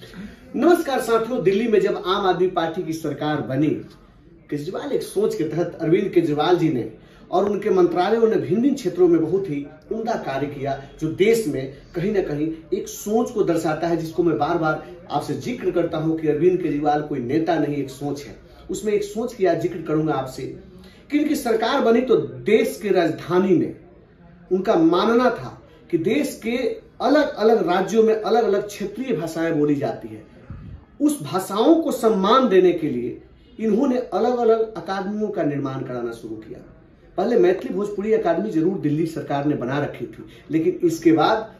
नमस्कार साथियों, दिल्ली में जब आम आदमी पार्टी की सरकार बनी, केजरीवाल एक सोच के तहत अरविंद केजरीवाल जी ने और उनके मंत्रालयों ने भिन्न भिन्न क्षेत्रों में बहुत ही उम्दा कार्य किया, जो देश में कहीं ना कहीं एक सोच को दर्शाता है, जिसको मैं बार बार आपसे जिक्र करता हूं कि अरविंद केजरीवाल कोई नेता नहीं, एक सोच है। उसमें एक सोच की आज जिक्र करूंगा आपसे कि इनकी सरकार बनी तो देश के राजधानी में उनका मानना था कि देश के अलग अलग राज्यों में अलग अलग क्षेत्रीय भाषाएं बोली जाती है। उस भाषाओं को सम्मान देने के लिए इन्होंने अलग अलग अकादमियों का निर्माण कराना शुरू किया। पहले मैथिली भोजपुरी अकादमी जरूर दिल्ली सरकार ने बना रखी थी, लेकिन इसके बाद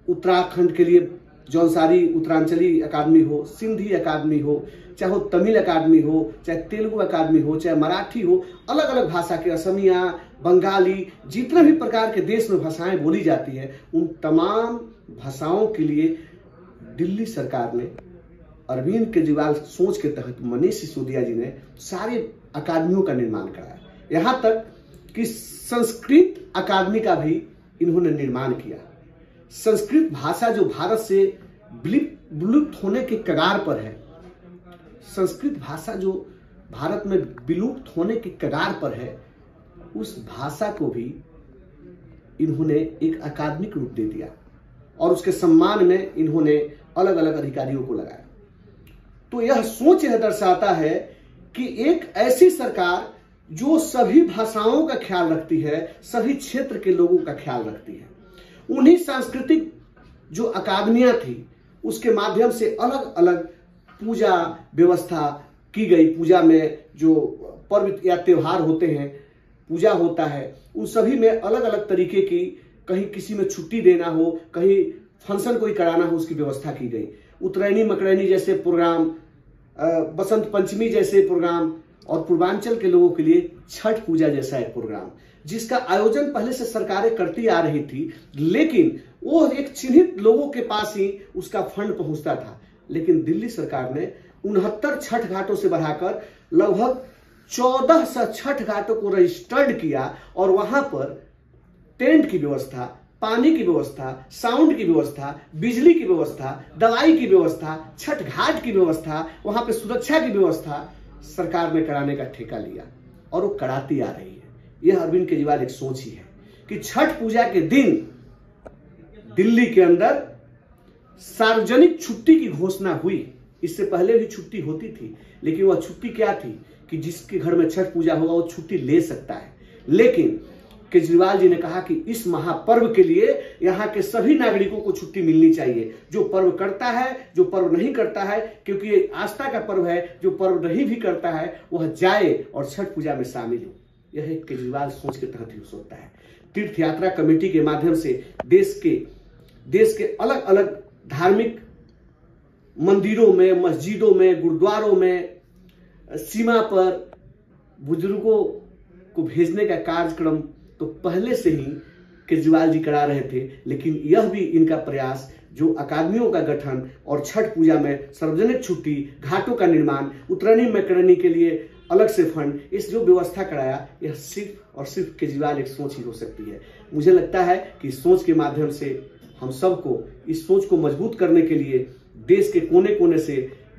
उत्तराखंड के लिए जौनसारी उत्तरांचली अकादमी हो, सिंधी अकादमी हो, चाहे वो तमिल अकादमी हो, चाहे तेलुगु अकादमी हो, चाहे मराठी हो, अलग अलग भाषा के असमिया, बंगाली, जितने भी प्रकार के देश में भाषाएं बोली जाती है, उन तमाम भाषाओं के लिए दिल्ली सरकार ने अरविंद केजरीवाल सोच के तहत मनीष सिसोदिया जी ने सारे अकादमियों का निर्माण कराया। यहां तक कि संस्कृत अकादमी का भी इन्होंने निर्माण किया। संस्कृत भाषा जो भारत से विलुप्त होने के कगार पर है, संस्कृत भाषा जो भारत में विलुप्त होने के कगार पर है, उस भाषा को भी इन्होंने एक अकादमिक रूप दे दिया और उसके सम्मान में इन्होंने अलग अलग अधिकारियों को लगाया। तो यह सोच यह दर्शाता है कि एक ऐसी सरकार जो सभी भाषाओं का ख्याल रखती है, सभी क्षेत्र के लोगों का ख्याल रखती है। उन्हीं सांस्कृतिक जो अकादमियां थी, उसके माध्यम से अलग अलग पूजा व्यवस्था की गई। पूजा में जो पर्व या त्योहार होते हैं, पूजा होता है, उन सभी में अलग अलग तरीके की, कहीं किसी में छुट्टी देना हो, कहीं फंक्शन कोई कराना हो, उसकी व्यवस्था की गई। उत्तरायणी मकरैनी जैसे प्रोग्राम, बसंत पंचमी जैसे प्रोग्राम, और पूर्वांचल के लोगों के लिए छठ पूजा जैसा एक प्रोग्राम, जिसका आयोजन पहले से सरकारें करती आ रही थी, लेकिन वो एक चिन्हित लोगों के पास ही उसका फंड पहुंचता था। लेकिन दिल्ली सरकार ने 69 छठ घाटों से बढ़ाकर लगभग 1400 छठ घाटों को रजिस्टर्ड किया और वहां पर टेंट की व्यवस्था, पानी की व्यवस्था, साउंड की व्यवस्था, बिजली की व्यवस्था, दवाई की व्यवस्था, छठ घाट की व्यवस्था, वहां पे सुरक्षा की व्यवस्था सरकार ने कराने का ठेका लिया और वो कराती आ रही है। यह अरविंद केजरीवाल एक सोच ही है कि छठ पूजा के दिन दिल्ली के अंदर सार्वजनिक छुट्टी की घोषणा हुई। इससे पहले भी छुट्टी होती थी, लेकिन वह छुट्टी क्या थी कि जिसके घर में छठ पूजा होगा वो छुट्टी ले सकता है। लेकिन केजरीवाल जी ने कहा कि इस महापर्व के लिए यहां के सभी नागरिकों को छुट्टी मिलनी चाहिए। जो पर्व करता है, जो पर्व नहीं करता है, क्योंकि ये आस्था का पर्व है, जो पर्व नहीं भी करता है वह जाए और छठ पूजा में शामिल हो। यह एक केजरीवाल सोच के तहत ही सोचता है। तीर्थ यात्रा कमेटी के माध्यम से देश के अलग अलग धार्मिक मंदिरों में, मस्जिदों में, गुरुद्वारों में, सीमा पर बुजुर्गों को भेजने का कार्यक्रम तो पहले से ही केजरीवाल जी करा रहे थे। लेकिन यह भी इनका प्रयास, जो अकादमियों का गठन और छठ पूजा में सार्वजनिक छुट्टी, घाटों का निर्माण, उत्तरायणी मकरैनी के लिए अलग से फंड, इस जो व्यवस्था कराया, यह सिर्फ और सिर्फ केजरीवाल एक सोच ही हो सकती है। मुझे लगता है कि इस सोच के माध्यम से हम सबको इस सोच को मजबूत करने के लिए देश के कोने कोने से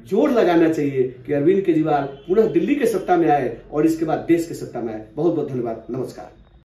जोर लगाना चाहिए कि अरविंद केजरीवाल पुनः दिल्ली के सत्ता में आए और इसके बाद देश के सत्ता में आए। बहुत बहुत धन्यवाद। नमस्कार।